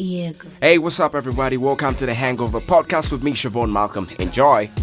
Yeah. Hey, what's up, everybody? Welcome to the Hangover podcast with me, Shovon Malcolm. Enjoy. These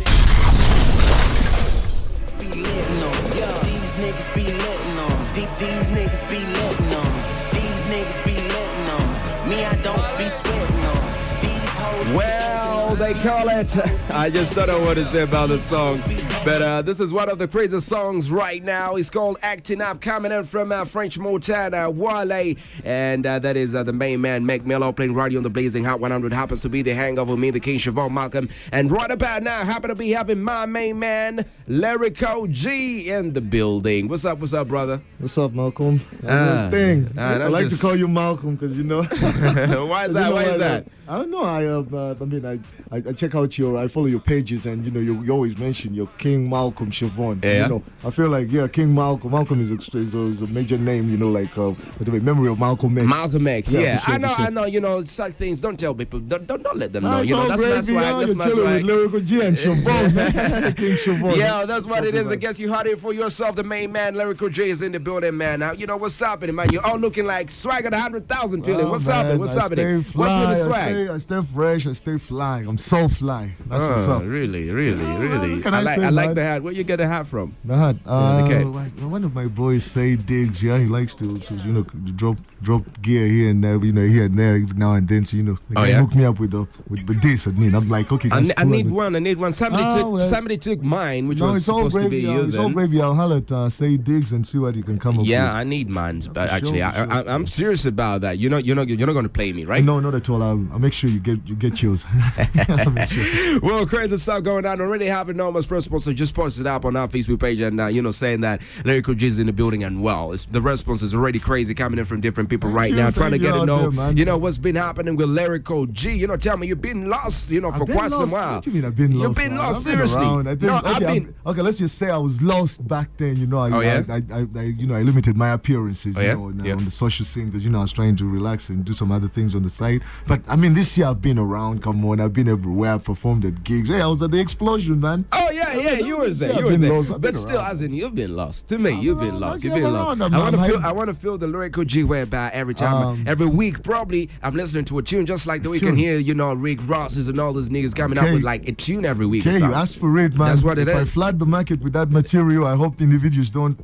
niggas be letting on. These niggas be letting on. These niggas be letting on. Me, I don't be sweating on. These hoes. Well, they call it. I just don't know what to say about the song. But this is one of the craziest songs right now. It's called Acting Up, coming in from French Montana, Wale. And that is the main man, Mac Miller, playing radio on the Blazing Hot 100. Happens to be the Hangover, me, the King Shovon Malcolm. And right about now, happen to be having my main man, Lyrical G, in the building. What's up, brother? What's up, Malcolm? I like to call you Malcolm because you know. Why is that? Why is that? I don't know. I check out I follow your pages, and you know you always mention your King Malcolm Shovon. Yeah. You know, I feel like King Malcolm. Malcolm is a major name. You know, like the memory of Malcolm X. Malcolm X. Yeah, sure, I know. You know, such things. Don't tell people. Don't let them know. It's You know, all that's gravy, that's you're chilling with Lyrical G and Shovon, man. King Shovon. Yeah, that's what it is. I guess you heard it for yourself. The main man, Lyrical J, is in the building, man. Now, you know what's happening, man. You're all looking like swag at 100,000 feeling. What's happening? What's happening? What's with the swag? I stay fresh. I stay fly. I'm so fly. That's what's up. Really. what can I say, I like man? the hat. Where you get the hat from? The hat. Okay. One of my boys say digs. Yeah, he likes to you know drop gear here and there. You know, here and there every now and then. So you know, they hook me up with this. I'm like, okay. I need one. Somebody took mine, which was supposed to be yours. It's all gravy. I'll holler at say digs and see what you can come up with. Yeah, I need mine. But actually, I'm serious about that. You're not going to play me, right? No, not at all. I'll make sure you get yours. Sure. Well, crazy stuff going on. Already have enormous response. So just posted up on our Facebook page and saying that Lyrical G is in the building, and the response is already crazy coming in from different people right now, trying to get to know what's been happening with Lyrical G. Tell me, you've been lost for quite some while. What do you mean I've been lost? You've been lost, seriously. Okay, let's just say I was lost back then. I limited my appearances on the social scene because I was trying to relax and do some other things on the side. But I mean, this year I've been around. Come on, I've been everywhere. I performed at gigs. Hey, I was at the Explosion, man. Oh yeah, you were there. But still, as in, you've been lost. To me, you've been lost. I want to feel the Lyrical G way about every time, every week. Probably, I'm listening to a tune just like the weekend here. Rick Ross's and all those niggas coming up with like a tune every week. Okay, you ask for it, man. That's what it is. If I flood the market with that material, I hope individuals don't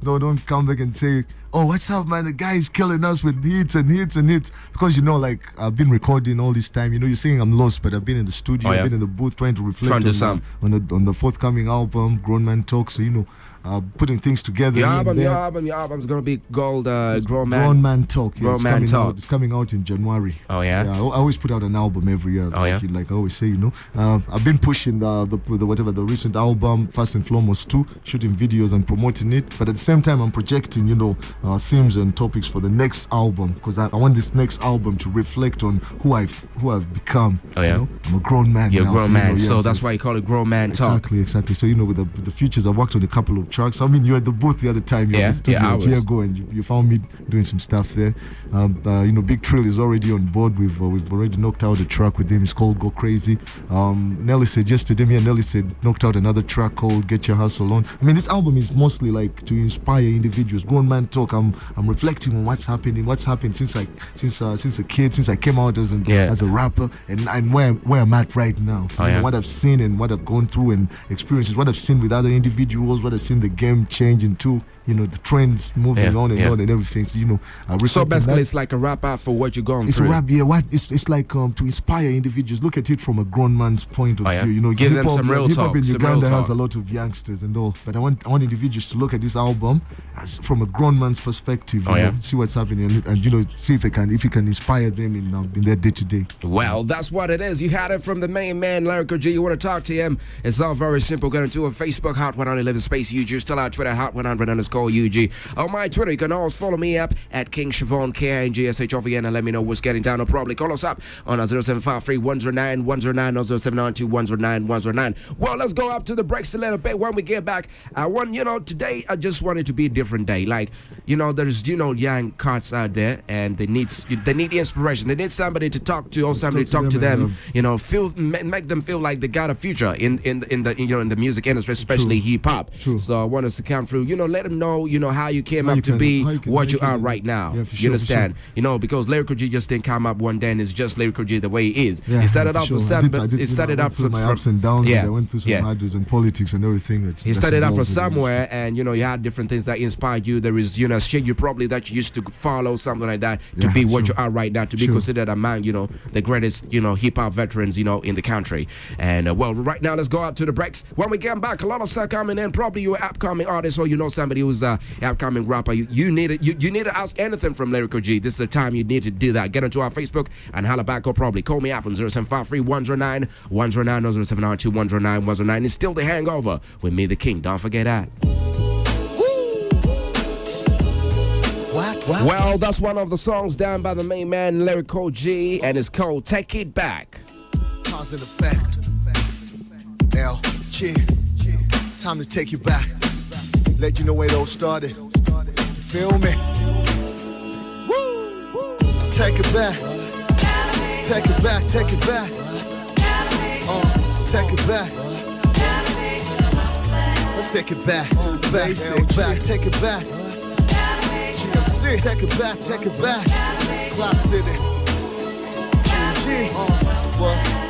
come back and say, "Oh, what's up, man? The guy is killing us with hits and hits and hits." Because I've been recording all this time. You're saying I'm lost, but I've been in the studio, I've been in the booth trying to reflect on the forthcoming album, Grown Man Talk. So putting things together. Your album's gonna be called Grown Man Talk. Yeah, it's coming out in January. Oh yeah. I always put out an album every year. Like I always say, I've been pushing the recent album, Fast and Foremost 2, shooting videos and promoting it. But at the same time, I'm projecting, themes and topics for the next album because I want this next album to reflect on who I've become. Oh yeah. I'm a grown man. You're a grown man, so that's why you call it Grown Man Talk. Exactly. So with the features, I worked on a couple of tracks. I mean, you were at the booth the other time. You were at the studio a year ago, and you found me doing some stuff there. Big Trill is already on board. We've already knocked out a track with him. It's called Go Crazy. Nelly said yesterday, Nelly said knocked out another track called Get Your Hustle On. I mean, this album is mostly like to inspire individuals. Grown Man Talk. I'm reflecting on what's happened since a kid, since I came out as a rapper, and where I'm at right now. What I've seen and what I've gone through and experiences, what I've seen with other individuals, what I've seen the game change into, the trends moving on and everything. So basically, it's like a wrap up for what you're going through. It's a wrap, It's like to inspire individuals. Look at it from a grown man's point of view. Give them some real talk. Hip-hop in Uganda has a lot of youngsters and all, but I want individuals to look at this album as from a grown man's perspective. See what's happening and see if you can inspire them in their day to day. Well, that's what it is. You had it from the main man, Lyrical G. You want to talk to him? It's all very simple. Go to a Facebook Hot 111 space UG. Still our Twitter Hot 100_UG. On my Twitter, you can always follow me up at King Shovon, KINGSHOVN, and let me know what's getting down. Or probably call us up on 0753 109 109 or 0792 109 109. Well, let's go up to the breaks a little bit. When we get back, today I just wanted to be a different day. Like, there's young cats out there, and they need inspiration. They need somebody to talk to, or somebody to talk to them. Make them feel like they got a future in the music industry, especially hip hop. So I want us to come through. Let them know how you came up to be what you are right now. You understand? Because Lyrical G just didn't come up one day and it's just Lyrical G the way he is. He started off with some, but it started off from my ups and downs. I went through some hurdles and politics and everything. He started out from somewhere, and you had different things that inspired you. There is shit you probably that you used to follow, something like that, to be what you are right now, to be considered among the greatest hip hop veterans in the country. And right now let's go out to the breaks. When we come back, a lot of stuff coming in. Probably you're an upcoming artist, or somebody who's an upcoming rapper. You need to ask anything from Lyrical G. This is the time you need to do that. Get onto our Facebook and holla back, or probably call me up on 0753 109 109 or 0792 109 109. It's still the Hangover with me, the King. Don't forget that. What? Well, that's one of the songs done by the main man, Lyrical G, and it's called Take It Back. Cause and effect. LG. Time to take you back. Let you know where it all started. You feel me? Woo! Take it back. Take it back, take it back. Take it back. Let's take it back to the basics. Take it back. GMC. Take it back, take it back. Class City. GG.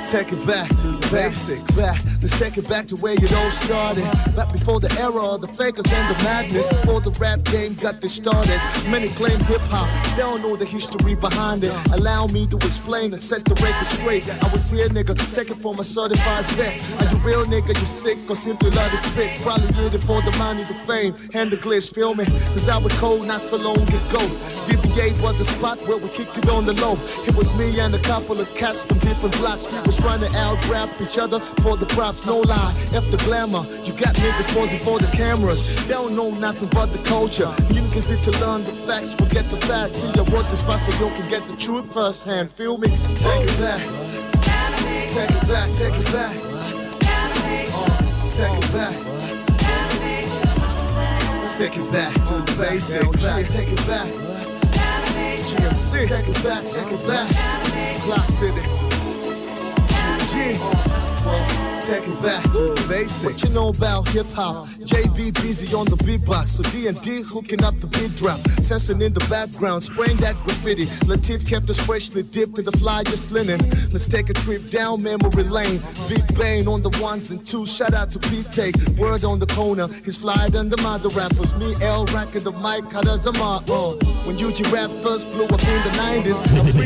Take it back to the basics. Let's take it back to where it all started. Back before the era of the fakers and the madness. Before the rap game got this started. Many claim hip-hop, they don't know the history behind it. Allow me to explain and set the record straight. I was here, nigga, take it from a certified vet. Are you real, nigga? You sick or simply love to spit? Probably did it for the money, the fame, and the glitz, feel me? Cause I was cold not so long ago. DBA was a spot where we kicked it on the low. It was me and a couple of cats from different blocks. We was trying to out-rap each other for the props, no lie. F the glamour, you got niggas posing for the cameras. They don't know nothing but the culture. You niggas need to learn the facts, forget the facts. See, I wrote this fast so you can get the truth firsthand, feel me? Take it back. Take it back, take it back. Take it back. Let's take it back to the basics. Take it back. GMC. Take it back, take it back. Class City. Take it back to the basics. What you know about hip-hop? JB busy on the beatbox, so D&D hooking up the beat drop. Sensing in the background, spraying that graffiti. Latif kept us freshly dipped to the flyest linen. Let's take a trip down memory lane. Big Bang on the ones and twos. Shout out to P-Take. Word on the corner, he's flyer than the mother rappers. Me, L, racking the mic, how does a mark? When UG rap first blew up in the 90s,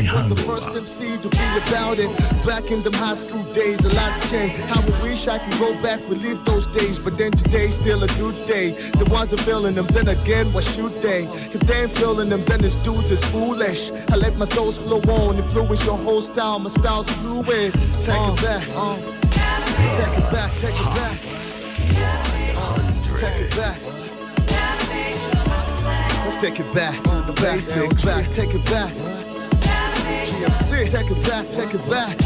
I was the first MC to be about it. Back in them high school days, a lot's changed. How I wish I could go back, relive those days, but then today's still a good day. The ones that feeling them, then again, what should they? If they ain't feeling them, then this dudes is foolish. I let my thoughts flow on, influence your whole style, my style's fluid. Take it back, take it back, take it back. Take it back. Let's take it back to the basics. Take it back. GMC. Take it back, take it back.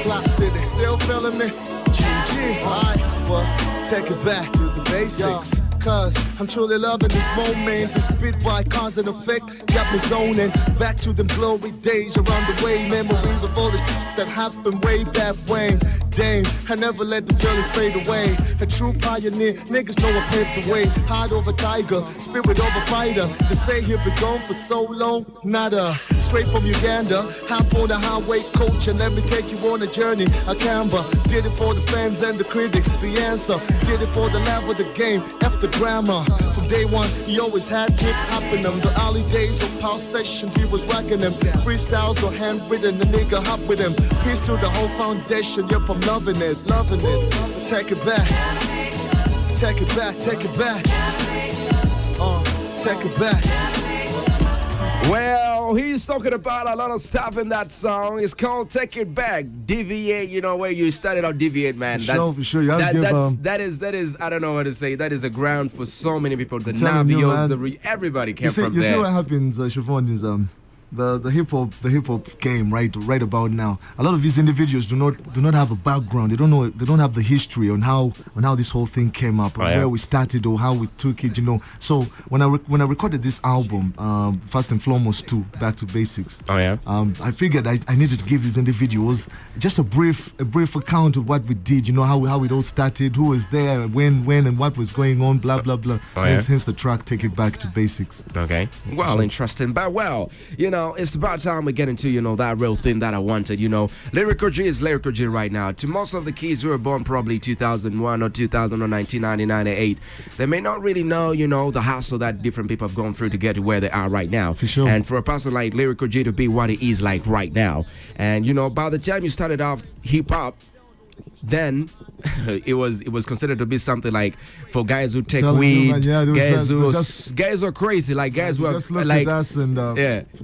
Class City, still feeling me? GG, alright, well, take it back to the basics. Cause I'm truly loving this moment. The spit by cause and effect got me zoning. Back to them glory days around the way. Memories of all the that happened way back when. Dang, I never let the feelings fade away. A true pioneer, niggas know I paved the way. Heart over tiger, spirit over fighter. They say here been gone for so long, nada. Straight from Uganda, hop on the highway coach and let me take you on a journey. A Canva, did it for the fans and the critics. The answer, did it for the love of the game. F the grammar. From day one, he always had hip hop in them. The early days of pulse sessions, he was rocking them. Freestyles or handwritten, the nigga hop with him. Peace to the whole foundation, yep, I'm loving it, loving it. Take it back, take it back, take it back. Take it back. Well, he's talking about a lot of stuff in that song. It's called Take It Back. Deviate, you know, where you started out, deviate, man. For sure. You have to give, that is, I don't know what to say. That is a ground for so many people. The Navios, everybody came from there. You see what happens, Shovon, is the hip hop game right about now. A lot of these individuals do not have a background. They don't have the history on how this whole thing came up, where we started or how we took it. So when I recorded this album, first and foremost, Back to Basics. I figured I needed to give these individuals just a brief account of what we did. How it all started, who was there, when and what was going on, blah blah blah. Hence the track Take It Back to Basics. Okay. Well, interesting, but it's about time we get into that real thing that I wanted. Lyrical G is Lyrical G right now. To most of the kids who were born probably 2001 or 2000 or 1998, they may not really know the hassle that different people have gone through to get to where they are right now. For sure. And for a person like Lyrical G to be what he is like right now, and by the time you started off hip hop, then it was considered to be something like for guys who take weed, guys who are crazy, like guys who are just looked like at us and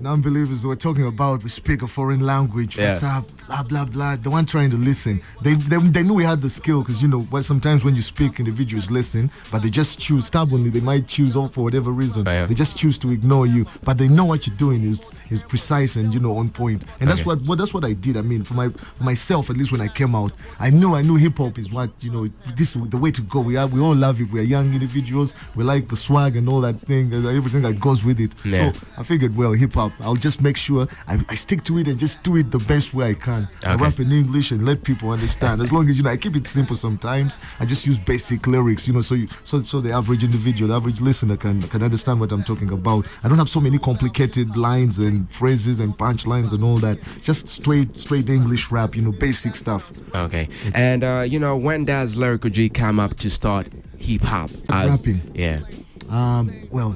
non-believers were talking about we speak a foreign language, what's up, blah blah blah. The one trying to listen, they knew we had the skill, because sometimes when you speak, individuals listen, but they just choose stubbornly. They might choose for whatever reason. They just choose to ignore you, but they know what you're doing is precise and on point. And that's what I did. I mean, for myself, at least when I came out, I knew hip hop is what this is the way to go. We all love it. We're young individuals. We like the swag and all that thing, everything that goes with it. So I figured, well, hip hop, I'll just make sure I stick to it and just do it the best way I can. I rap in English and let people understand. As long as I keep it simple. Sometimes I just use basic lyrics, so the average individual, the average listener can understand what I'm talking about. I don't have so many complicated lines and phrases and punchlines and all that. It's just straight English rap, basic stuff. Okay. And when does Lyrical G come up to start hip hop? Rapping. Yeah. Well,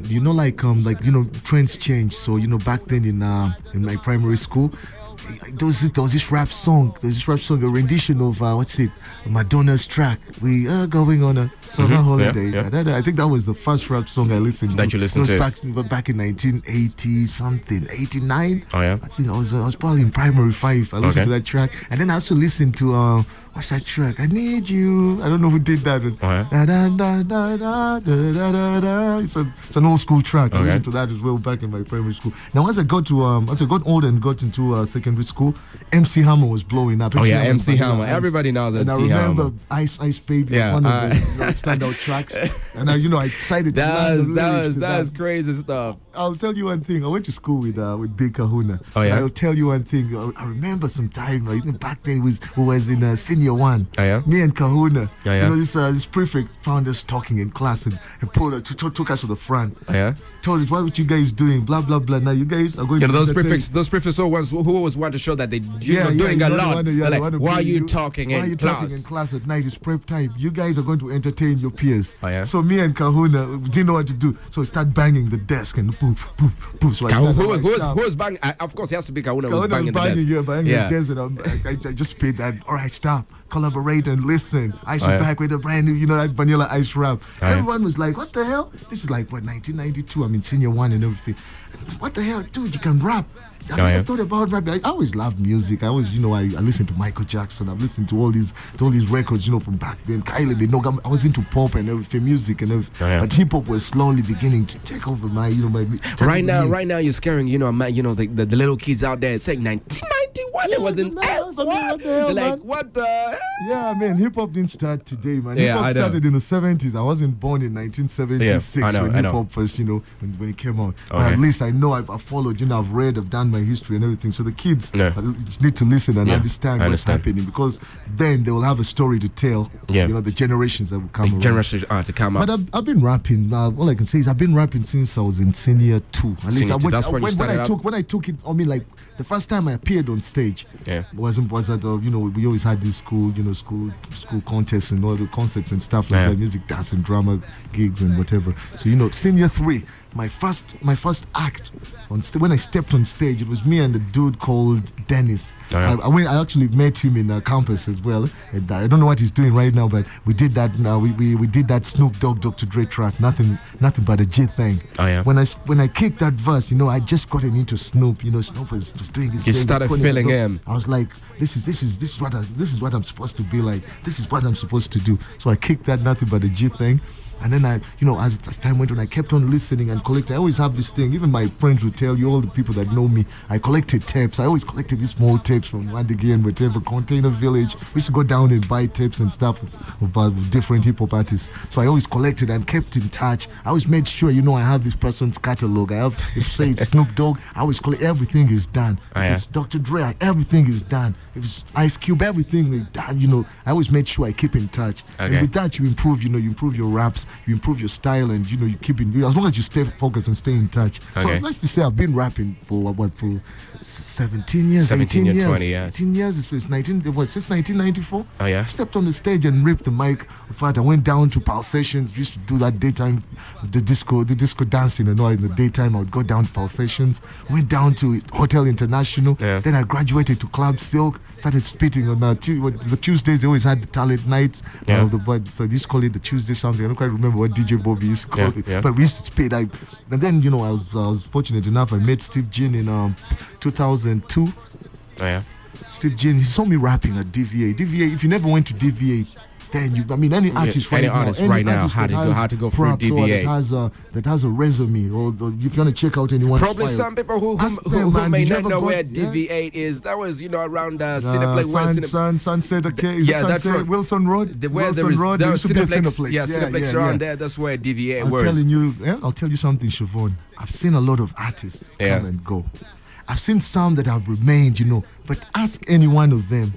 trends change. So back then in my primary school, there was this rap song, a rendition of Madonna's track. We are going on a summer holiday. I think that was the first rap song I listened to. That you listened to? Back in 1980 something, 89. I think I was probably in primary 5. I listened to that track, and then I also listened to what's that track? I Need You. I don't know who did that. It's an old school track. I listened to that as well back in my primary school. Now, as I got older and got into secondary school, MC Hammer was blowing up. MC Hammer. Everybody knows MC Hammer. And I remember Ice Baby was one of the standout tracks. And I decided to learn the lyrics to that. That's crazy stuff. I'll tell you one thing. I went to school with Big Kahuna. I'll tell you one thing. I remember some time back then we was in senior 1. Me and Kahuna. This prefect found us talking in class and took us to the front. Told us, what were you guys doing? Blah blah blah. Now you guys are going to those prefects who always want to show that they doing a lot. Why are you talking in class at night? It's prep time. You guys are going to entertain your peers. So me and Kahuna didn't know what to do. So we start banging the desk and poof poof poof. So who was banging? Of course, it has to be Kahuna who's banging the desk. Banging the desk, and I just paid that. All right, stop. Collaborate and listen. Ice is back with a brand new, that Vanilla Ice rap. Everyone was like, what the hell? This is like, 1992? I'm in senior 1 and everything. What the hell? Dude, you can rap. I thought about rap. I always loved music. I always, I listened to Michael Jackson. I've listened to all these records, from back then. Kylie Minogue. I was into pop and everything, music and everything. But hip hop was slowly beginning to take over my, Right now, you're scaring, the little kids out there. It's like 1991. It was an S. What? They're like, what the hell? Yeah, man, hip hop didn't start today, man. Hip hop started in the 70s. I wasn't born in 1976 when hip hop first, when it came out. But at least I know I've followed, I've read, I've done my history and everything. So the kids need to listen and understand what's happening, because then they will have a story to tell. The generations that will come. Generations to come up. But I've been rapping. All I can say is I've been rapping since I was in senior 2. At least when I took it. I mean, like the first time I appeared on stage, was at we always had this school contests and all the concerts and stuff like that, music, dance and drama gigs and whatever. So senior 3. My first act when I stepped on stage, it was me and a dude called Dennis. I actually met him in campus as well. And I don't know what he's doing right now, but we did that. We did that Snoop Dogg Dr. Dre track, nothing but a G thing. When I kicked that verse, I just gotten into Snoop. Snoop was doing his thing. You started feeling him. I was like, this is what I'm supposed to be like. This is what I'm supposed to do. So I kicked that nothing but a G thing. And then I, as time went on, I kept on listening and collecting. I always have this thing. Even my friends would tell you, all the people that know me, I collected tapes. I always collected these small tapes from Wandigan, whatever, Container Village. We used to go down and buy tapes and stuff of different hip hop artists. So I always collected and kept in touch. I always made sure, I have this person's catalog. I have, if say it's Snoop Dogg, I always collect. Everything is done. If it's Dr. Dre, everything is done. If it's Ice Cube, everything is done. I always made sure I keep in touch. Okay. And with that, you improve. You improve your raps, you improve your style, and you keep in. As long as you stay focused and stay in touch. Okay. So let's just say I've been rapping for 17 years, 17 18 or years, 20 years. 18 years. It's since 1994. Oh yeah. I stepped on the stage and ripped the mic. In fact, I went down to Pulsations. Used to do that daytime, the disco dancing. In the daytime, I would go down to Pulsations. Went down to Hotel International. Yeah. Then I graduated to Club Silk. Started spitting on the Tuesdays. They always had the talent nights. Yeah. So they used to call it the Tuesday something. I don't quite remember what DJ Bobby used to call it. Yeah. But we used to spit. And then I was fortunate enough. I met Steve Gin in 2002. Oh yeah. Steve Gin, he saw me rapping at DVA. DVA, if you never went to DVA, then any artist right now had to go through props or DVA. that has a resume, or if you want to check out anyone's Probably files, some people who man, may did you not ever know go- where yeah? DV8 is. That was, around Cineplex. Sunset, okay. Yeah, that's Sunset, right. Wilson Road. Wilson Road. There used to be a Cineplex. Yeah, Cineplex around there. That's where DV8 was. I'll tell you something, Shovon. I've seen a lot of artists come and go. I've seen some that have remained, but ask any one of them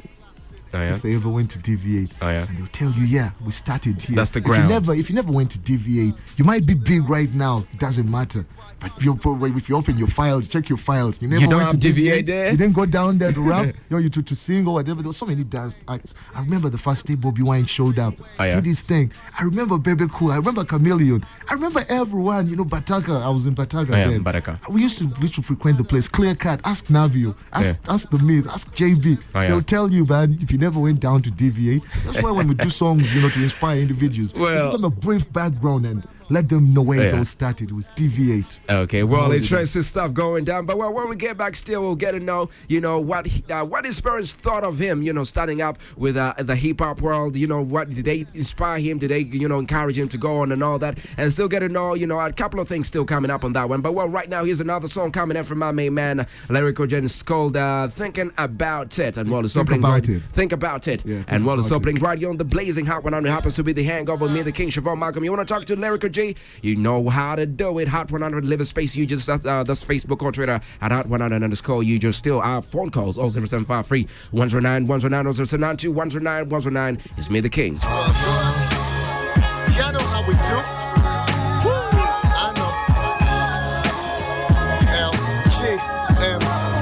if they ever went to DVA. And they'll tell you, we started here. That's the ground. If you never went to DVA, you might be big right now. It doesn't matter. But if you open your files, check your files. You never don't went have to DVA there? You didn't go down there to rap. To sing or whatever. There were so many dance acts. I remember the first day Bobby Wine showed up. Did his thing. I remember Baby Cool. I remember Chameleon. I remember everyone. Bataka. I was in Bataka then. Bataka. We used to frequent the place. Clear Cut. Ask Navio. Ask The Myth. Ask JB. They'll tell you, man, if you never went down to DVA. That's why when we do songs, to inspire individuals, give them a brief background and let them know where it all started. It was DV8. Okay, well, interesting stuff going down. But when we get back still, we'll get to know, what his parents thought of him, starting up with the hip-hop world. What did they inspire him? Did they, encourage him to go on and all that? And still get to know, a couple of things still coming up on that one. But, right now, here's another song coming in from my main man, Lyrical G. It's called Thinking About It. And it's opening Think About It. Yeah, and it's opening right here on the Blazing Hot one. It happens to be the Hangover, me, the King Shovon, Malcolm. You want to talk to Lyrical G? You know how to do it. Hot 100 live a space. You just that's Facebook or Twitter at Hot 100 _. You just still our phone calls 00753 109 109 0792 109 109. It's me, the King. Y'all know how we do. I know.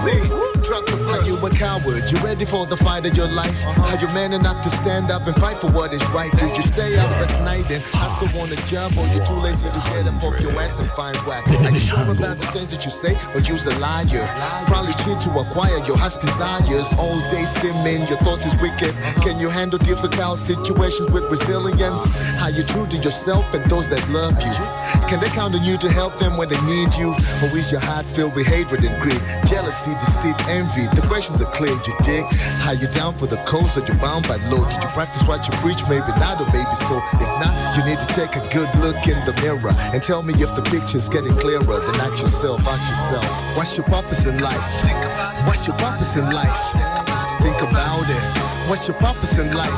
LGMC. Drunk the flesh. Are you a coward? You ready for the fight of your life? Are you man enough to stand up and fight for what is right? Do you stay up at night and hustle on a job, or you too lazy to get up off your ass and find whack? Are you sure about the things that you say, or you's a liar? Probably cheat to acquire your heart's desires. All day skimming, your thoughts is wicked. Can you handle difficult situations with resilience? Are you true to yourself and those that love you? Can they count on you to help them when they need you? Or is your heart filled with hatred and greed, jealousy, deceit, envy? The questions are clear, you dig? Are you down for the cause, or you bound by law? Did you practice what you preach? Maybe not, or maybe so. If not, you need to take a good look in the mirror and tell me if the picture's getting clearer. Then ask yourself, what's your purpose in life? What's your purpose in life? Think about it. What's your purpose in life?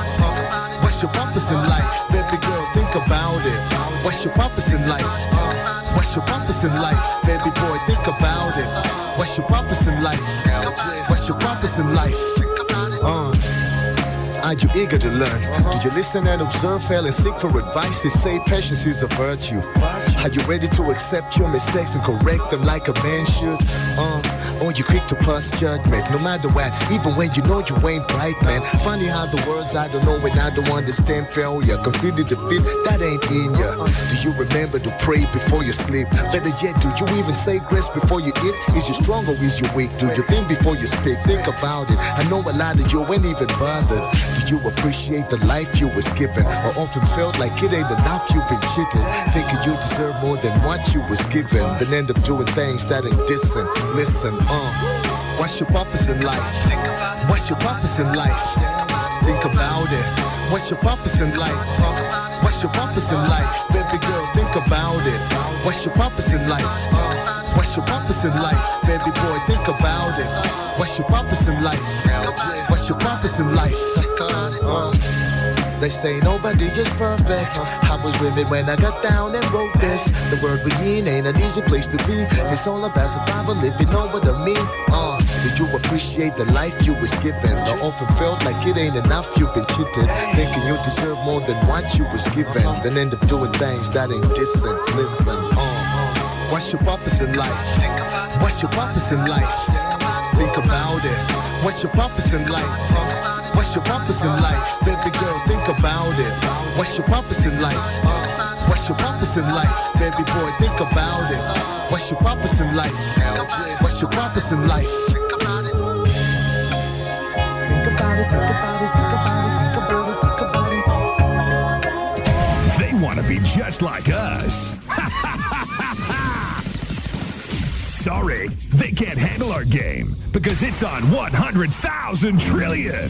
What's your purpose in life? Baby girl, think about it. What's your purpose in life? What's your purpose in life? Baby boy, think about it. What's your purpose in life? What's your purpose in life? Are you eager to learn? Do you listen and observe, fail and seek for advice? They say patience is a virtue. Are you ready to accept your mistakes and correct them like a man should? Or you quick to pass judgment, no matter what, even when you know you ain't right, man. Funny how the words I don't know and I don't understand failure. Consider defeat, that ain't in ya. Do you remember to pray before you sleep? Better yet, do you even say grace before you eat? Is you strong or is you weak? Do you think before you speak? Think about it. I know a lot of you ain't even bothered. Did you appreciate the life you was given? Or often felt like it ain't enough, you've been cheated, thinking you deserve more than what you was given, then end up doing things that ain't decent. Listen, what's your purpose in life? What's your purpose in life? Think about it. What's your purpose in life? What's What's your purpose in life? Baby girl, think about it. What's your purpose in life? What's your purpose in life? Baby boy, think about it. What's your purpose in life? What's your purpose in life? They say nobody is perfect. I was with it when I got down and wrote this. The world we in ain't an easy place to be. It's all about survival if you know what I mean. Did you appreciate the life you was given? Or often felt like it ain't enough, you've been cheated, thinking you deserve more than what you was given, then end up doing things that ain't decent. Listen, what's your purpose in life? What's your purpose in life? Think about it. What's your purpose in life? What's your purpose in life? Baby girl, think about it. What's your purpose in life? What's your purpose in life? Baby boy, think about it. What's your purpose in life? What's your purpose in life? Think about it. Think about it, think about it, think about it, think about it, think about it. They want to be just like us. Sorry, they can't handle our game because it's on 100,000 trillion.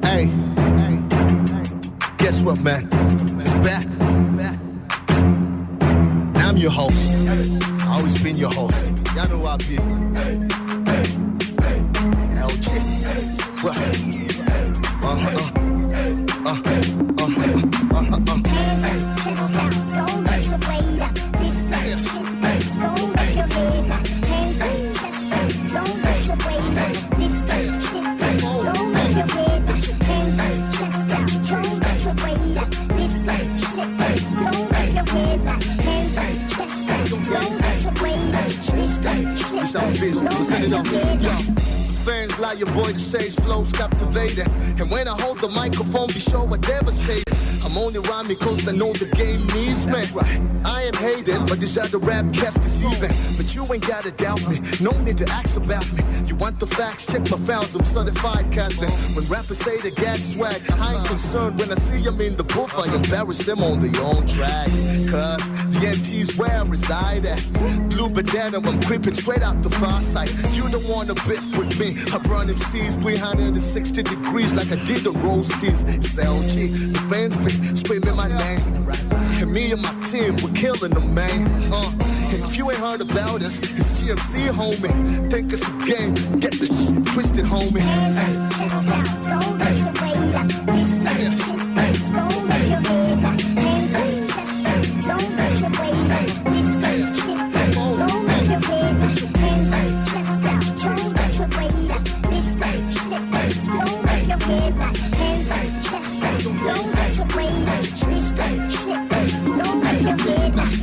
Hey, guess what, man? It's back. I'm your host. I always been your host. Y'all know I be. LG. What? Fans lie, your voice says flows captivated. And when I hold the microphone, be sure I devastate. I'm only rhyming cause I know the game needs me. I am hated, but this other rap cast deceiving. But you ain't gotta doubt me, no need to ask about me. You want the facts, check my files, I'm certified cousin. When rappers say they gag swag, I ain't concerned. When I see them in the booth, I embarrass them on their own tracks. Cause the NT's where I reside at. Blue bandana, I'm creeping straight out the far side. You don't wanna beef with me, I run MCs 360 degrees like I did on roasties. It's LG, the fans be screaming my name. And me and my team, we're killing them, man. And if you ain't heard about us, it's GMC, homie. Think it's a game, get the shit twisted, homie.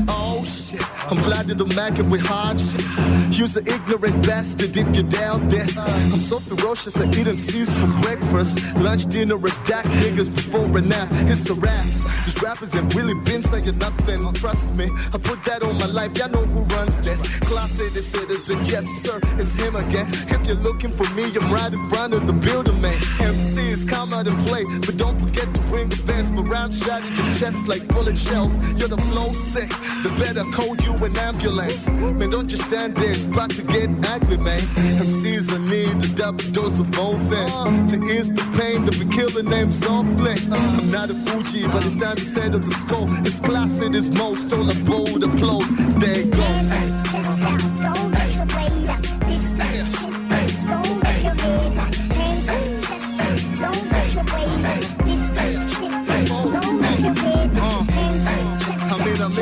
Oh shit, I'm flying to the market with hard shit. You's an ignorant bastard if you doubt this. I'm so ferocious, I eat MCs for breakfast, lunch, dinner, attack niggas before a nap. It's a rap. These rappers ain't really been saying nothing. Trust me, I put that on my life. Y'all know who runs this. Class City citizen, yes sir, it's him again. If you're looking for me, I'm right in front of the building, man. MCs come out and play, but don't forget to bring the best. My rounds shot in your chest like bullet shells. You're the flow sick, the better call you an ambulance. Man, don't just stand there, it's about to get ugly, man. MCs I need a double dose of morphine to ease the pain that we killing names softly. I'm not a Fuji, but it's time to settle the score. It's class it is most, all a bold applaud. There you go. I'm in.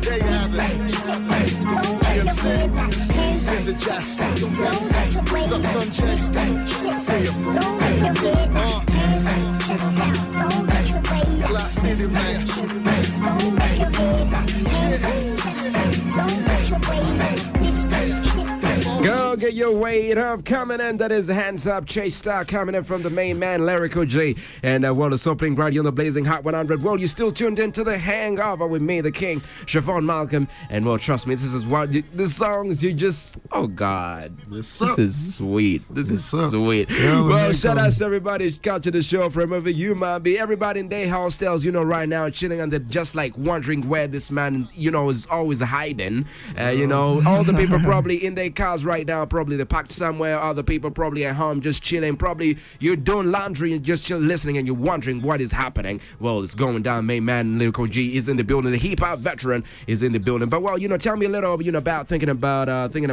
There you have it. GMC. Is it just some check? See ya. Glass City, man. Go get your weight up coming in. That is Hands Up Chase Star coming in from the main man Lyrical G. And world is opening right here on the Blazing Hot 100. Well, you still tuned into the Hangover with me, the King Shovon Malcolm. And well, trust me, this is what the songs you just, oh God, this is sweet. This is sweet. Yeah, well, shout out to everybody catching the show from wherever you might be. Everybody in their hostels, you know, right now chilling and they're just like wondering where this man, you know, is always hiding. You know, all the people probably in their cars right now, probably they're packed somewhere. Other people probably at home just chilling. Probably you're doing laundry and just listening and you're wondering what is happening. Well, it's going down. Main man Lyrical G is in the building. The hip hop veteran is in the building. But well, tell me a little, about thinking about it. Think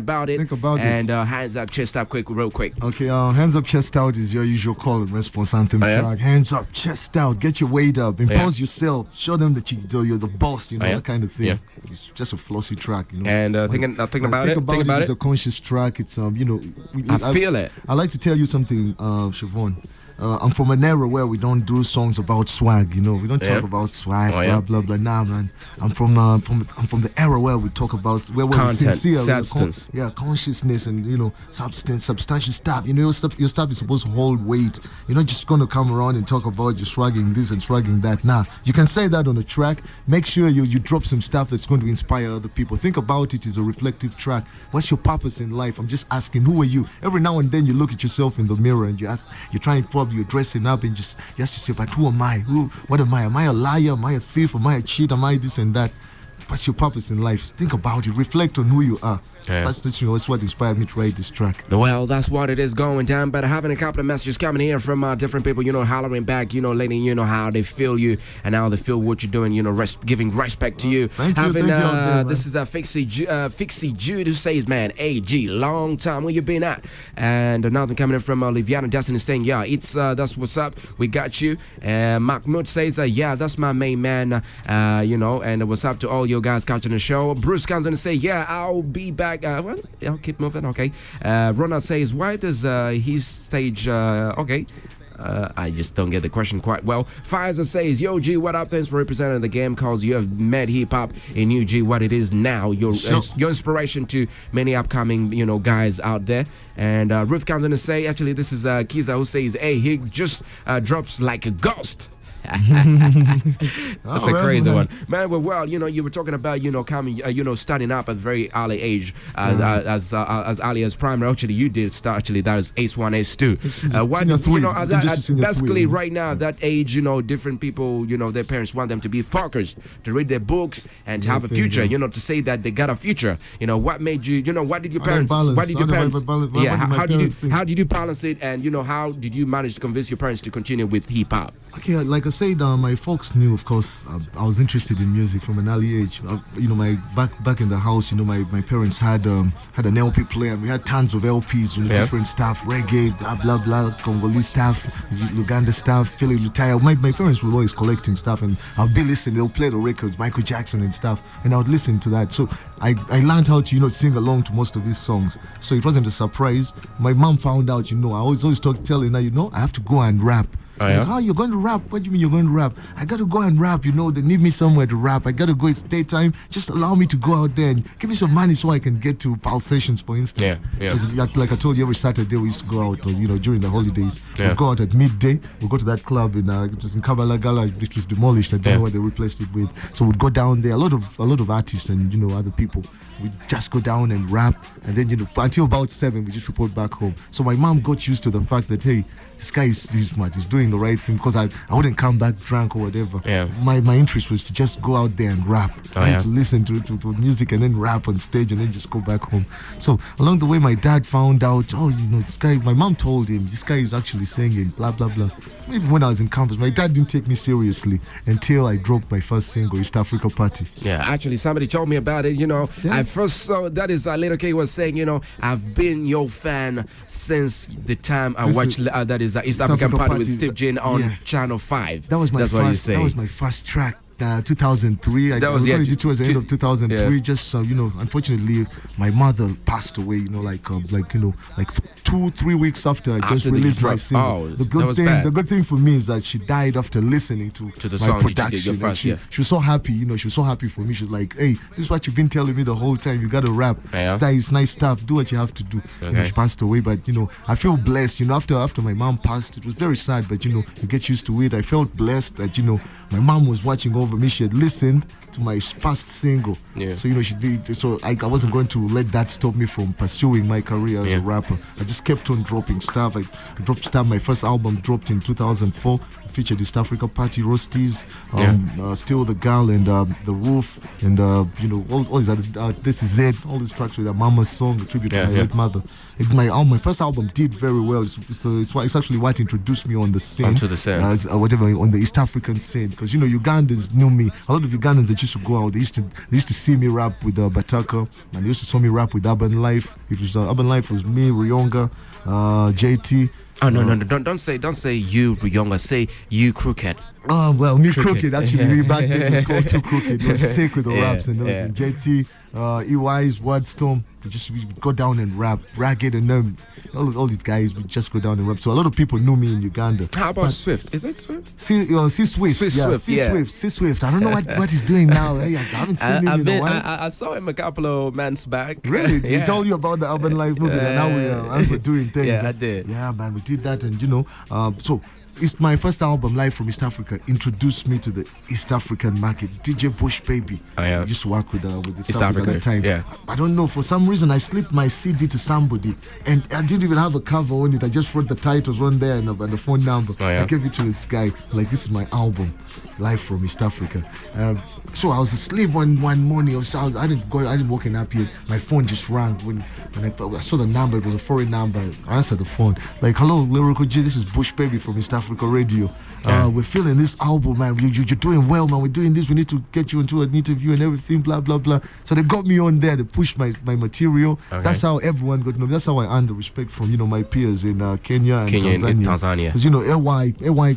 about it. And hands up, chest up, real quick. Okay, hands up, chest out is your usual call and response anthem track. Hands up, chest out, get your weight up, impose yourself, show them that you're the boss, that kind of thing. It's just a flossy track, And thinking about it. It's a conscious track. It's I feel it. I like to tell you something, Shovon. I'm from an era where we don't do songs about swag, we don't talk about swag, blah blah blah. Nah, man, I'm from the era where we talk about where we're sincere, substance, consciousness, and substantial stuff. Your stuff is supposed to hold weight. You're not just gonna come around and talk about just swagging this and swagging that. Nah, you can say that on a track. Make sure you drop some stuff that's going to inspire other people. Think about it as a reflective track. What's your purpose in life? I'm just asking, who are you? Every now and then you look at yourself in the mirror and you're trying to you're dressing up and you ask yourself, but who am I? What am I? Am I a liar? Am I a thief? Am I a cheat? Am I this and that? What's your purpose in life? Think about it. Reflect on who you are. That's what inspired me to write this track. Well, that's what it is going down. But having a couple of messages coming here from different people, hollering back, letting you know how they feel you and how they feel what you're doing, giving respect to you. Thank you. This is Fixie Jude who says, man, AG, long time, where you been at? And another coming in from Liviana Destiny saying, yeah, it's that's what's up. We got you. Mahmoud says, yeah, that's my main man, and what's up to all you guys catching the show. Bruce comes in and say, yeah, I'll be back. I'll keep moving. Okay. Ronald says, why does his stage? Okay. I just don't get the question quite well. Pfizer says, yo G, what up? Thanks for representing the game, cause you have made hip hop in UG what it is now. Your inspiration to many upcoming guys out there. And Ruth comes in to say, actually this is Kiza who says, hey, he just drops like a ghost. That's a crazy one, man. Well, you were talking about coming, starting up at a very early age, as early as primary. Actually, you did start. Actually, that is Ace 1, Ace 2. Basically, right now, that age, different people, their parents want them to be focused, to read their books and to have a future. To say that they got a future. What made you? What did your parents? How did you balance it? And how did you manage to convince your parents to continue with hip hop? Okay, like I said, my folks knew, of course, I was interested in music from an early age. My back in the house, my parents had an LP player, and we had tons of LPs, different stuff, reggae, blah blah blah, Congolese stuff, Uganda stuff, Philly Lutaya. My parents were always collecting stuff, and I'll be listening. They'll play the records, Michael Jackson and stuff, and I would listen to that. So I learned how to sing along to most of these songs. So it wasn't a surprise. My mom found out. I always telling her, I have to go and rap. You're going to rap? What do you mean you're going to rap? I got to go and rap. They need me somewhere to rap. I got to go. It's daytime. Just allow me to go out there and give me some money so I can get to Pulse Sessions, for instance. Like I told you, every Saturday we used to go out, during the holidays. We'd go out at midday. We'd go to that club it was in Kabalagala, which was demolished. I don't know what they replaced it with. So we'd go down there. A lot of artists and other people. We just go down and rap, and then until about 7 we just report back home. So my mom got used to the fact that, hey, this guy is smart, he's doing the right thing, because I wouldn't come back drunk or whatever. My interest was to just go out there and rap, to listen to music and then rap on stage and then just go back home. So along the way my dad found out, this guy, my mom told him, this guy is actually singing, blah blah blah. Even when I was in campus, my dad didn't take me seriously until I dropped my first single, East Africa Party. Actually somebody told me about it. I first saw that is Little K was saying, I've been your fan since the time I watched that is East African Party with Steve Jane on Channel 5. That was my first track. 2003. I did it towards the end of 2003. Just unfortunately, my mother passed away. Like 2-3 weeks after I just released my single. The good thing for me is that she died after listening to the my song production. She was so happy. She was so happy for me. She was like, "Hey, this is what you've been telling me the whole time. You got to rap. It's nice stuff. Do what you have to do." She passed away, but I feel blessed. After my mom passed, it was very sad, but you get used to it. I felt blessed that my mom was watching all over me. She had listened to my past single. Yeah. So, she did. So I wasn't going to let that stop me from pursuing my career as a rapper. I just kept on dropping stuff. I dropped stuff. My first album dropped in 2004. Featured East Africa Party, Roasties, Still the Girl, and The Roof, and all these other, This Is It, all these tracks with a Mama's song, a tribute to my late mother. My first album did very well. It's actually what introduced me on the scene. Onto the scene. On the East African scene. Because, Ugandans knew me. A lot of Ugandans that used to go out, they used to see me rap with Bataka, and they used to see me rap with Urban Life. It was Urban Life was me, Rionga, JT. Oh no! Don't say you Rionga. Say you Crooked. Oh well, me Crooked. Actually, back then it was called Too Crooked. It was sick with the raps and everything. JT, EY's Wordstorm. We go down and rap, Ragged, and them. All these guys, we just go down and rap. So a lot of people knew me in Uganda. How about Swift? Is it Swift? C Swift. C Swift. I don't know what he's doing now. I haven't seen him in a while. I saw him a couple of months back. Really? He told you about the Urban Life movie, and now we're doing things. Yeah, I did. Yeah, man, we did that, and so. It's my first album, Live from East Africa, introduced me to the East African market. DJ Bush Baby. I used to work with East Africa at that time. Yeah. I don't know, for some reason I slipped my CD to somebody, and I didn't even have a cover on it. I just wrote the titles on there and the phone number. I gave it to this guy, like, this is my album, Live from East Africa. So I was asleep one morning. I didn't waking up yet. My phone just rang when I saw the number. It was a foreign number. I answered the phone, like, hello, Lyrical G, this is Bush Baby from East Africa Radio. We're feeling this album, man. You're doing well, man. We're doing this. We need to get you into an interview and everything, blah, blah, blah. So they got me on there. They pushed my material. Okay. That's how everyone got to know. That's how I earned the respect from, my peers in Kenya and Tanzania. Because,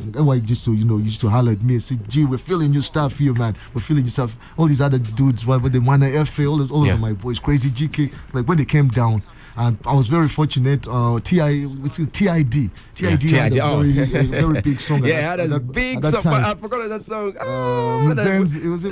AY used to holler at me and say, G, we're feeling your stuff here, man. We're feeling your stuff. All these other dudes, they Mana FA, all those are my boys. Crazy GK. Like, when they came down, and I was very fortunate. TID had a very big song. Had a big song. I forgot that song.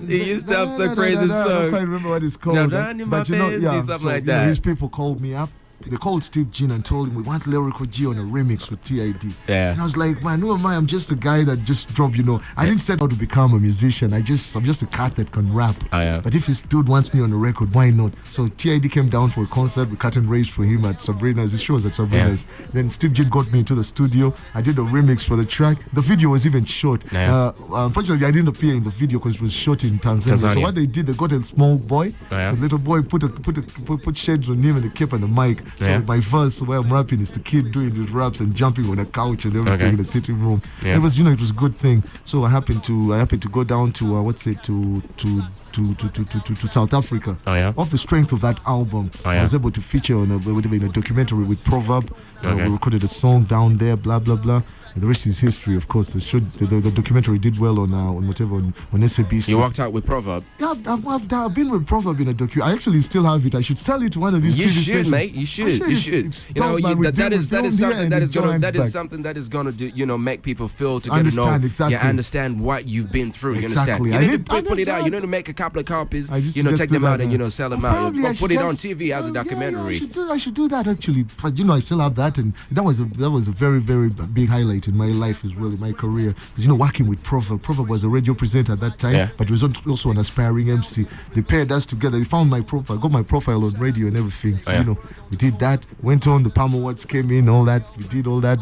He used to have some crazy song. I don't quite remember what it's called. But something like that. His people called me up. They called Steve Ginn and told him, we want Lyrical G on a remix with TID. Yeah. And I was like, man, who am I? I'm just a guy that just dropped, I didn't set out to become a musician. I'm just a cat that can rap. But if this dude wants me on a record, why not? So TID came down for a concert. We cut and raised for him at Sabrina's. His show was at Sabrina's. Then Steve Ginn got me into the studio. I did a remix for the track. The video was even short. Unfortunately, I didn't appear in the video because it was shot in Tanzania. So what they did, they got a small boy. The little boy put shades on him and a cape and a mic. So my verse where I'm rapping is the kid doing his raps and jumping on a couch and everything in the sitting room. It was, it was a good thing. So I happened to go down to to South Africa. Off the strength of that album, I was able to feature in a documentary with Proverb. We recorded a song down there, blah blah blah. And the rest is history, of course. The documentary did well on SABC. You walked out with Proverb? Yeah, I've been with Proverb in a documentary. I actually still have it. I should sell it to one of these TV stations. You should, mate. You should. That is something that is gonna do. Make people feel to get to know. Exactly. Understand what you've been through. Exactly. You understand? You need to put it out. You need to make a couple of copies. Take them out and sell them out. Put it on TV as a documentary. I should do that actually. But I still have that, and that was a very, very big highlight in my life as well, in my career. Because working with Proverb was a radio presenter at that time, but he was also an aspiring MC. They paired us together. They found my profile, got my profile on radio and everything. So we did that. Went on. The Palm Awards came in, all that. We did all that.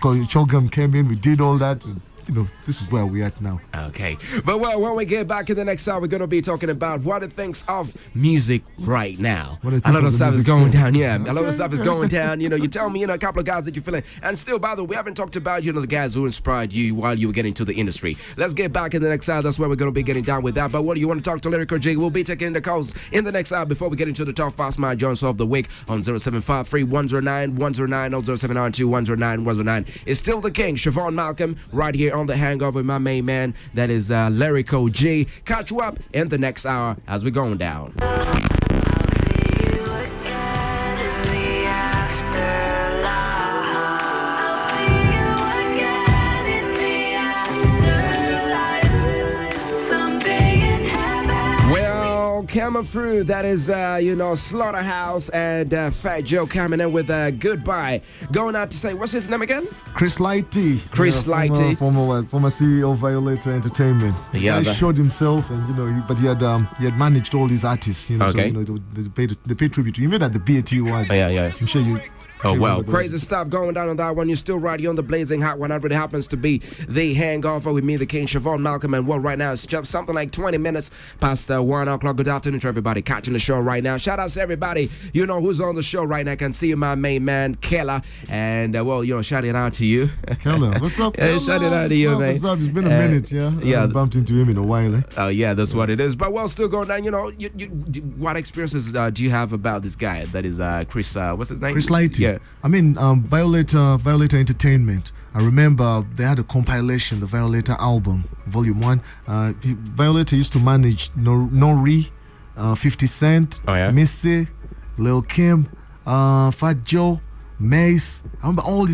Chogam came in. We did all that. And, this is where we're at now. Okay. But when we get back in the next hour, we're going to be talking about what it thinks of music right now. A lot of stuff is going down. A lot of stuff is going down. You tell me, a couple of guys that you're feeling. And still, by the way, we haven't talked about, the guys who inspired you while you were getting to the industry. Let's get back in the next hour. That's where we're going to be getting down with that. But what do you want to talk to Lyrical G? We'll be taking the calls in the next hour before we get into the top fast my Jones of the week on 0753 109 109 or 0792 109 109. It's still the King, Shovon Malcolm, right here on the Hangover, my main man, that is Lyrical G. Catch you up in the next hour as we're going down. coming through. That is, Slaughterhouse and Fat Joe coming in with a goodbye. Going out to say, what's his name again? Chris Lighty. Chris Lighty. Former CEO of Violator Entertainment. Yeah. He showed himself, and but he had managed all these artists. Okay. So they paid tribute to him, even at the BET Awards. Yeah. I'm sure you. Oh, well, crazy stuff going down on that one. You're still right. You're on the blazing hot whenever it happens to be the hangover with me, the King Shovon, Malcolm, and right now it's just something like 20 minutes past 1 o'clock. Good afternoon to everybody catching the show right now. Shout out to everybody, who's on the show right now. I can see you, my main man, Keller. And, shout it out to you. Keller, what's up, Keller? Shout it out to you, man. What's up? It's been a minute, yeah? I haven't bumped into him in a while, eh? Oh, yeah, that's what it is. But while still going down, what experiences do you have about this guy? That is Chris, what's his name? Chris Lighty. Yeah. I mean, Violator Entertainment. I remember they had a compilation, the Violator album, Volume 1. Violator used to manage Nori, 50 Cent, Missy, Lil Kim, Fat Joe, Mace. I remember all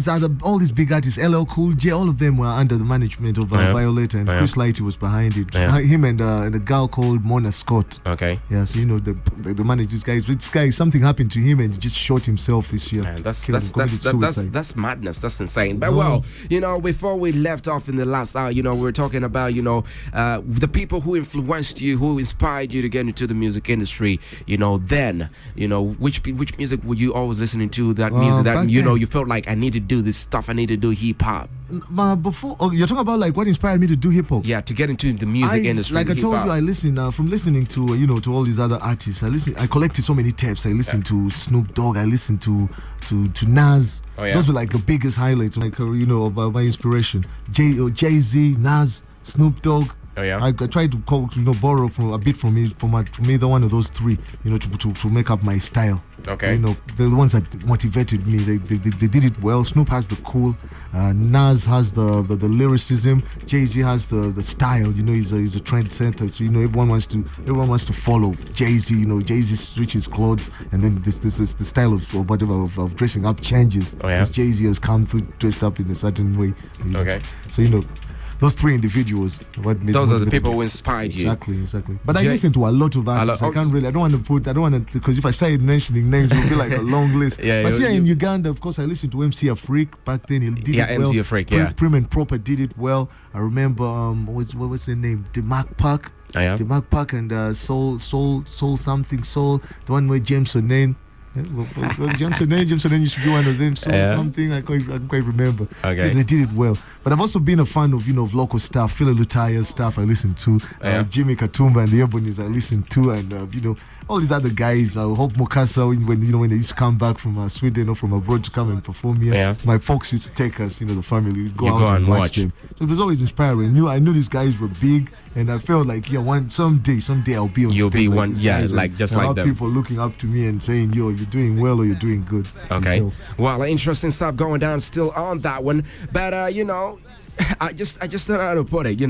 these big artists, LL Cool J, all of them were under the management of Violator, and Chris Lighty was behind it. Him and a girl called Mona Scott. Okay. Yeah, so they manage these guys. This guy, something happened to him and he just shot himself this year. Man, that's madness. That's insane. But before we left off in the last hour, we were talking about the people who influenced you, who inspired you to get into the music industry. Which music were you always listening to? That music that you felt like I need to do this stuff. I need to do hip hop. Before you're talking about like what inspired me to do hip hop. Yeah, to get into the music industry. Like I told you, I listen from listening to to all these other artists. I collected so many tapes. I listened to Snoop Dogg. I listened to Nas. Oh, yeah. Those were like the biggest highlights, of my inspiration. Jay-Z, Nas, Snoop Dogg. Oh, yeah. I tried to borrow from either one of those three, to make up my style. Okay. So, they're the ones that motivated me. They did it well. Snoop has the cool, Nas has the lyricism, Jay-Z has the style. He's a trendsetter. So everyone wants to follow Jay-Z. Jay-Z switches clothes, and then this is the style of dressing up changes. Oh, yeah. Jay-Z has come through dressed up in a certain way. Okay. So those three individuals. Those are the people who inspired you. Exactly. But I listen to a lot of artists. I don't want to, because if I started mentioning names, it will be like a long list. But here in Uganda, of course, I listened to MC Afrique back then. He did it well. MC Afrique, Prim and Proper did it well. I remember, what was their name? Demarc Park. Oh, yeah. Demarc Park and Soul, the one where James O'Neill. James O'Neill used to be one of them. Something I can't quite remember. Okay. They did it well. But I've also been a fan of of local stuff. Phil Lutaya's stuff I listen to. Jimmy Katumba and the Ebonies I listen to, and all these other guys. I hope Mukasa when they used to come back from Sweden or from abroad to come and perform here. Yeah. My folks used to take us, the family, we'd go out and watch them. So it was always inspiring. I knew these guys were big, and I felt like someday I'll be on stage. You'll be one, like just like them. People looking up to me and saying, "Yo, you're doing well or you're doing good." Okay. Well, interesting stuff going down still on that one, but I just don't know how to put it.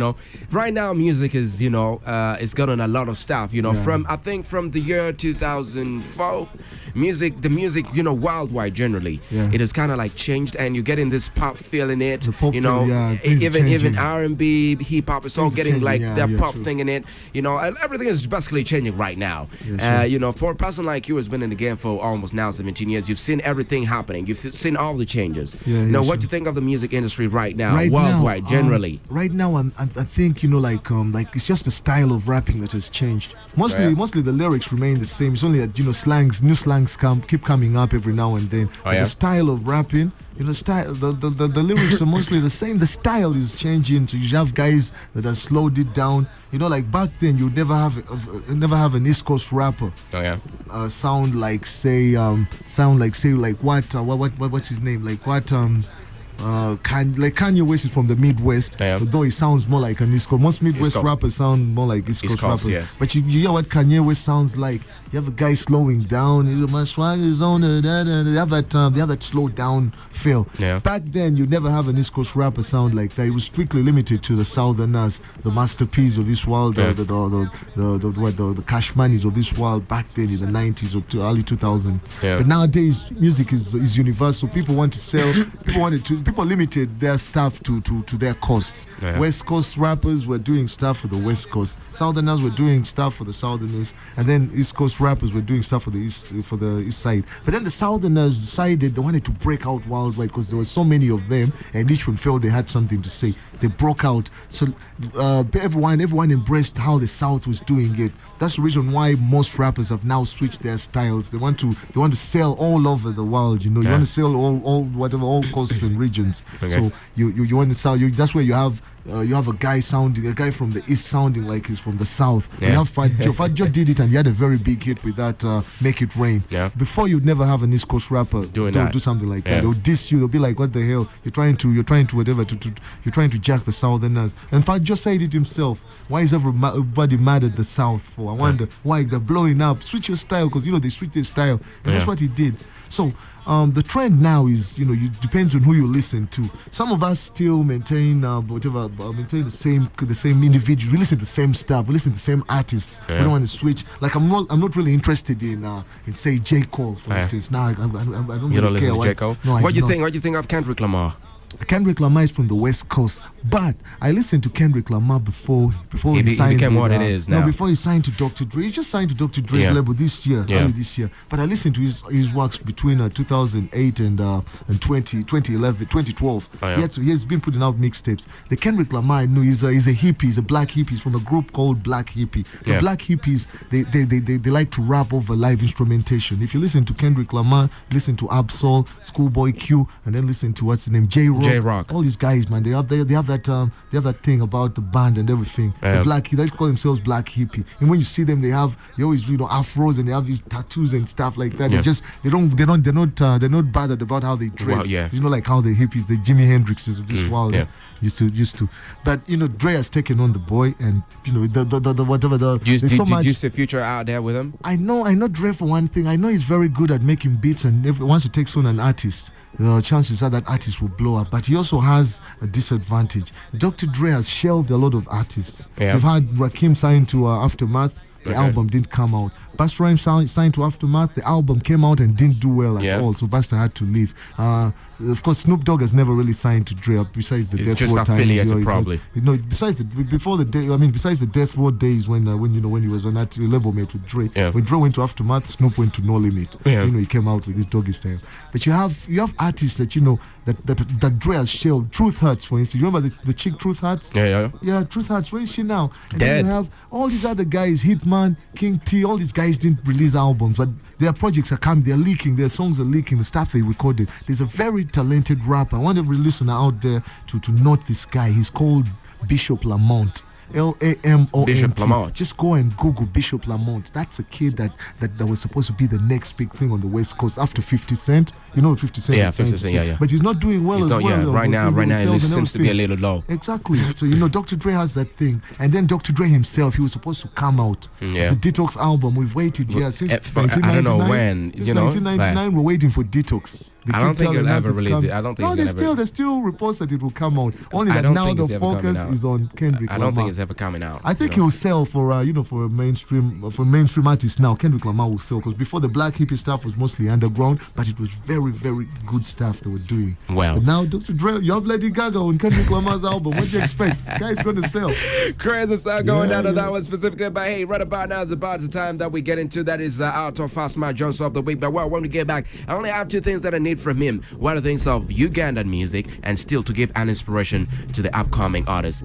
Right now music is it's gotten a lot of stuff. From the year 2004, the music worldwide generally, it has kind of like changed, and you're getting this pop feel in it. The pop even R&B, hip hop, it's all getting like that pop true. thing in it. Everything is basically changing right now. For a person like you who's been in the game for almost now 17 years, you've seen everything happening. You've seen all the changes. What do you think of the music industry right now? Worldwide, generally. Right now, I think like it's just the style of rapping that has changed. Mostly the lyrics remain the same. It's only that new slangs keep coming up every now and then. But the style of rapping, the lyrics are mostly the same. The style is changing. So you have guys that have slowed it down. Like back then, you'd never have an East Coast rapper. Sound like what's his name? Like what Kanye West is from the Midwest, although he sounds more like an East Coast. Most Midwest rappers sound more like East Coast rappers. But you hear what Kanye West sounds like. You have a guy slowing down. My swag is on the they have that slow down feel. Back then, you never have an East Coast rapper sound like that. It was strictly limited to the Southerners, the Masterpiece of this world, the Cash Moneys of this world back then in the 90s or early 2000s. But nowadays, music is universal. People want to sell. People wanted to. people limited their stuff to their coasts. West Coast rappers were doing stuff for the West Coast. Southerners were doing stuff for the Southerners, and then East Coast rappers were doing stuff for the East Side. But then the Southerners decided they wanted to break out worldwide because there were so many of them, and each one felt they had something to say. They broke out. So everyone embraced how the South was doing it. That's the reason why most rappers have now switched their styles. They want to sell all over the world. You want to sell all coasts and regions. Okay. So you want to sell. That's where you have a guy from the East sounding like he's from the South. You have Fat Joe. Fat Joe did it, and he had a very big hit with that "Make It Rain." Yeah. Before, you'd never have an East Coast rapper do something like that. They'll diss you. They'll be like, "What the hell? You're trying to you're trying to jack the Southerners." And Fat Joe said it himself. Why is everybody mad at the South for? I wonder why they're blowing up. Switch your style, because they switch their style, and that's what he did. So the trend now is, it depends on who you listen to. Some of us still maintain the same individual. We listen to the same stuff. We listen to the same artists. We don't want to switch. Like I'm not really interested in say J. Cole, for instance. Now I don't really care. Listen to J. Cole? No, what do you think? What do you think of Kendrick Lamar? Kendrick Lamar is from the West Coast, but I listened to Kendrick Lamar before he signed. He became what it is now. No, before he signed to Dr. Dre. He just signed to Dr. Dre's label early this year. But I listened to his works between 2008 and 2012. He has been putting out mixtapes. The Kendrick Lamar I know he's a hippie. He's a black hippie. He's from a group called Black Hippie. The Black Hippies, they like to rap over live instrumentation. If you listen to Kendrick Lamar, listen to Absol, Schoolboy Q, and then listen to what's his name, J-Rock. All these guys, man, they have that thing about the band and everything. They call themselves Black Hippie. And when you see them, they always afros, and they have these tattoos and stuff like that. They're not bothered about how they dress. Like how the hippies, the Jimi Hendrixes of this world used to. But Dre has taken on the boy, and Do you see a future out there with him? I know Dre for one thing. I know he's very good at making beats, and once he takes on an artist, the chances are that artist will blow up. But he also has a disadvantage. Dr. Dre has shelved a lot of artists. We've had Rakim signed to Aftermath. The album didn't come out. Busta Rhymes signed to Aftermath. The album came out and didn't do well at all, so Busta had to leave. Of course, Snoop Dogg has never really signed to Dre besides the Death Row times. Besides the Death Row days when he was on that level mate with Dre. When Dre went to Aftermath, Snoop went to No Limit. So, he came out with his doggy style. But you have artists that that Dre has shelved. Truth Hurts, for instance. You remember the chick Truth Hurts? Yeah, Truth Hurts. Where is she now? And then you have all these other guys, Hitman, King T. All these guys didn't release albums, but their projects are coming. They're leaking. Their songs are leaking. The stuff they recorded. There's a very talented rapper. I want every listener out there to note this guy. He's called Bishop Lamont. Lamont. Bishop Lamont. Just go and Google Bishop Lamont. That's a kid that was supposed to be the next big thing on the West Coast after 50 Cent. 50 Cent. Yeah, 50 Cent. Yeah. But he's not doing well as well. Right now, it seems to be a little low. Exactly. So Dr. Dre has that thing, and then Dr. Dre himself, he was supposed to come out. The Detox album. We've waited since 1999. I don't know when. Since 1999, we're waiting for Detox. I don't think he'll ever release it. I don't think there's still reports that it will come out. Only that now the focus is on Kendrick Lamar. I don't think it's ever coming out. I think he'll sell for a mainstream artist now. Kendrick Lamar will sell, because before the Black Hippie stuff was mostly underground, but it was very, very good stuff they were doing. Well, but now Dr. Dre, you have Lady Gaga on Kendrick Lamar's album. What do you expect? The guy's going to sell. Crazy stuff going down on that one specifically. But hey, right about now is about the time that we get into. That is out of Fast My Johnson of the week. But when we get back, I only have two things that I need from him. What are things of Ugandan music, and still to give an inspiration to the upcoming artists.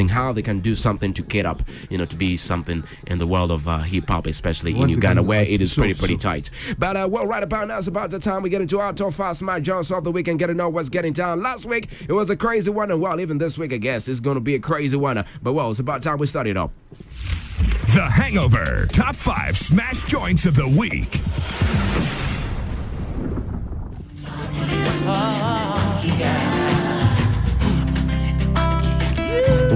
How they can do something to get up, to be something in the world of hip hop, especially in Uganda, where it is pretty tight. But right about now is about the time we get into our top Fast My Johnson of the week and get to know what's getting down. Last week it was a crazy one, and even this week I guess it's going to be a crazy one. But it's about time we start it up. The Hangover Top 5 Smash Joints of the Week.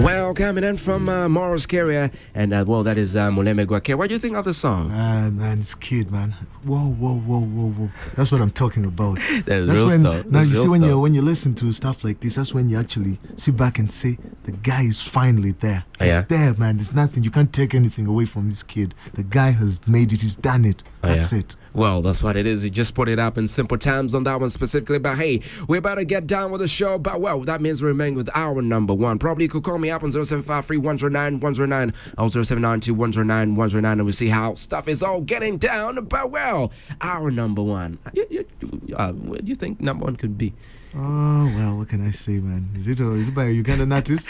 Well, coming in from Morris Carrier, and that is Muleme Gwake. What do you think of the song? Man, it's kid, man. Whoa. That's what I'm talking about. That's real when, stuff. Now, you see, when you listen to stuff like this, that's when you actually sit back and say, the guy is finally there. He's there, man. There's nothing. You can't take anything away from this kid. The guy has made it. He's done it. That's it. Well, that's what it is. You just put it up in simple terms on that one specifically. But hey, we're about to get down with the show. But well, that means we remain with our number one. Probably you could call me up on 0753-109-109 or 0792-109-109 and we'll see how stuff is all getting down. But well, our number one. What do you think number one could be? Oh, well, what can I say, man? Is it by a Ugandan artist?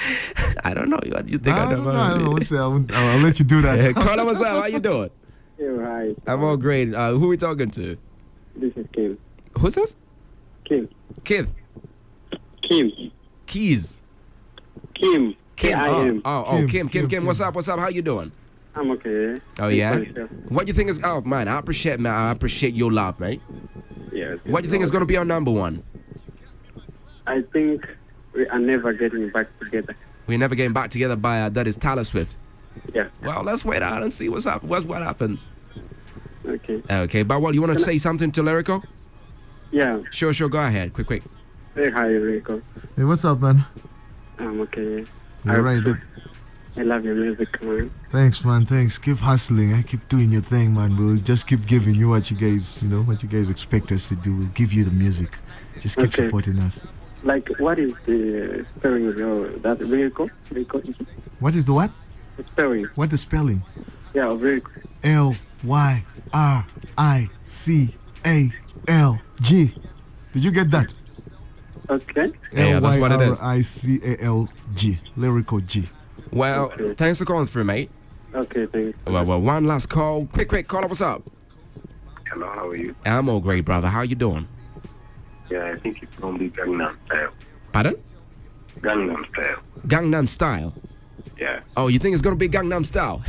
I don't know. What do you think? I don't know. I'll let you do that. Call us up. How you doing? Yeah, hi. I'm all great. Who are we talking to? This is Kim. Who's this? Kim. Kid. Kim. Keys. Kim. Kim. Kim. What's up? How you doing? I'm okay. Oh, yeah? What do you think is... Oh, man, I appreciate your love, mate. Yes. What do you think is going to be our number one? I think we are never getting back together. We're never getting back together by... that is Taylor Swift. Yeah. Well, let's wait out and see what happens. Okay. Okay, but what, you want to say something to Lyrical? Yeah. Sure, go ahead. Quick. Say hi, Rico. Hey, what's up, man? I'm okay. You're right. I love your music, man. Thanks, man. Thanks. Keep hustling. Keep doing your thing, man. We'll just keep giving you what you guys expect us to do. We'll give you the music. Just keep supporting us. Like, what is the spelling of that Lyrical? What is the what? The spelling. What the spelling? Yeah, of Lyrical. L-Y-R-I-C-A-L-G. Did you get that? Okay. Yeah, that's what it is. L-Y-R-I-C-A-L-G. Lyrical G. Well, thanks for calling through, mate. Okay, thanks. Well, one last call. Quick, call up. What's up? Hello, how are you? I'm all great, brother. How you doing? Yeah, I think it's going to be Gangnam Style. Pardon? Gangnam Style. Gangnam Style? Yeah. Oh, you think it's going to be Gangnam Style?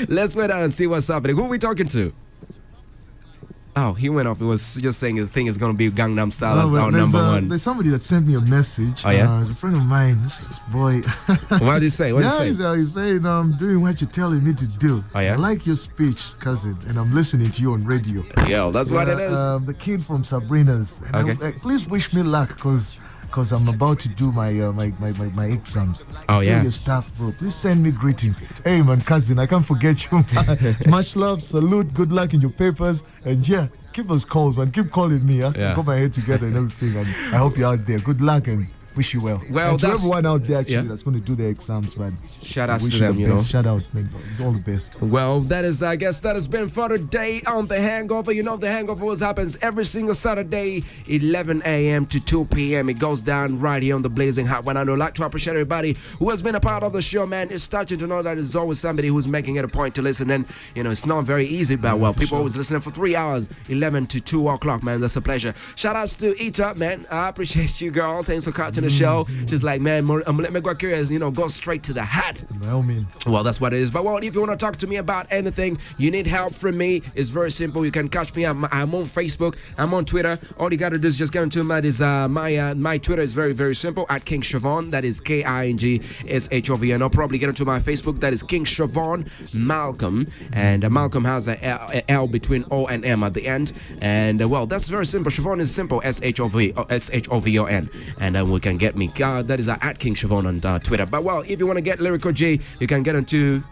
Let's wait out and see what's happening. Who are we talking to? Oh, he went off. He was just saying his thing is going to be Gangnam Style. That's our number one. There's somebody that sent me a message. Oh, yeah? It's a friend of mine. This boy. What did he say? He's saying, I'm doing what you're telling me to do. Oh, yeah? I like your speech, cousin, and I'm listening to you on radio. Yeah, that's what it is. The kid from Sabrina's. And please wish me luck, because I'm about to do my exams. Oh, yeah. Your stuff, bro. Please send me greetings. Hey, man, cousin, I can't forget you. Much love, salute, good luck in your papers, and yeah, keep those calls, man. Keep calling me. Yeah. Got my head together and everything, and I hope you're out there. Good luck and wish you well. Well, and to that's everyone out there actually that's going to do their exams, man. Shout out wish to them, the best. Shout out, man. All the best. Well, I guess that has been for today on The Hangover. You know, The Hangover happens every single Saturday, 11 a.m. to 2 p.m. It goes down right here on the Blazing Hot 100. I'd like to appreciate everybody who has been a part of the show, man. It's touching to know that there's always somebody who's making it a point to listen. And, you know, it's not very easy, but well, people always listening for 3 hours, 11 to 2 o'clock, man. That's a pleasure. Shout outs to Ita, man. I appreciate you, girl. Thanks for catching the show. Just like, man, let me go curious, go straight to the hat. By all means. Well, that's what it is. But well, if you want to talk to me about anything, you need help from me, it's very simple. You can catch me. I'm on Facebook. I'm on Twitter. All you got to do is just get into my Twitter is very, very simple, at King Shovon. That is KINGSHOVN. Or probably get into my Facebook. That is King Shovon Malcolm. And Malcolm has a L between O and M at the end. And well, that's very simple. Shovon is simple, SHOVON. And then we can get me. That is at King Shovon on Twitter. But well, if you want to get Lyrical G, you can get into,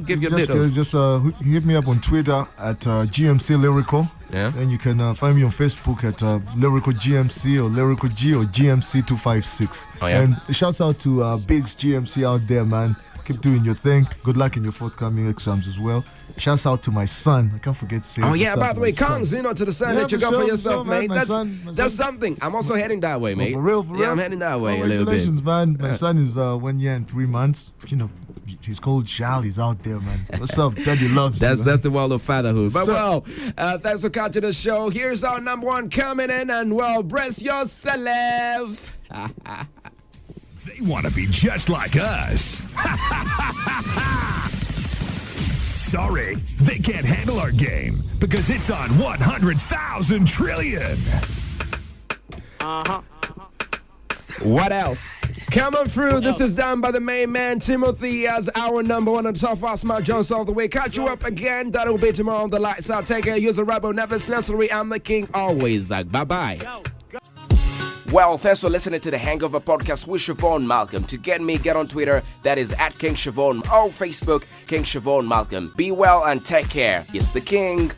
give your details. Just hit me up on Twitter at GMC Lyrical. Yeah. And you can find me on Facebook at Lyrical GMC or Lyrical G or GMC 256. Oh, yeah. And shouts out to Biggs GMC out there, man. Keep doing your thing. Good luck in your forthcoming exams as well. Shouts out to my son. I can't forget to say. Oh yeah, by the way, Kongs, to the son that you got for yourself, mate. That's something. I'm also heading that way, mate. For real. Yeah, I'm heading that way a little bit. Congratulations, man. My son is 1 year and 3 months. He's called Charlie. He's out there, man. What's up? Daddy loves you. That's the world of fatherhood. But well, thanks for catching the show. Here's our number one coming in, and well, brace yourself. They want to be just like us. Sorry, they can't handle our game because it's on 100,000 trillion. What else? Coming through, this is done by the main man, Timothy, as our number one on the top fast Mark Jones all the way. Catch you up again. That'll be tomorrow on the lights out. Take care. Use a rebel. Never it's necessary. I'm the king always. Bye-bye. Well, thanks for listening to the Hangover Podcast with Shovon Malcolm. To get me, get on Twitter. That is at King Shovon. Or Facebook, King Shovon Malcolm. Be well and take care. It's the king.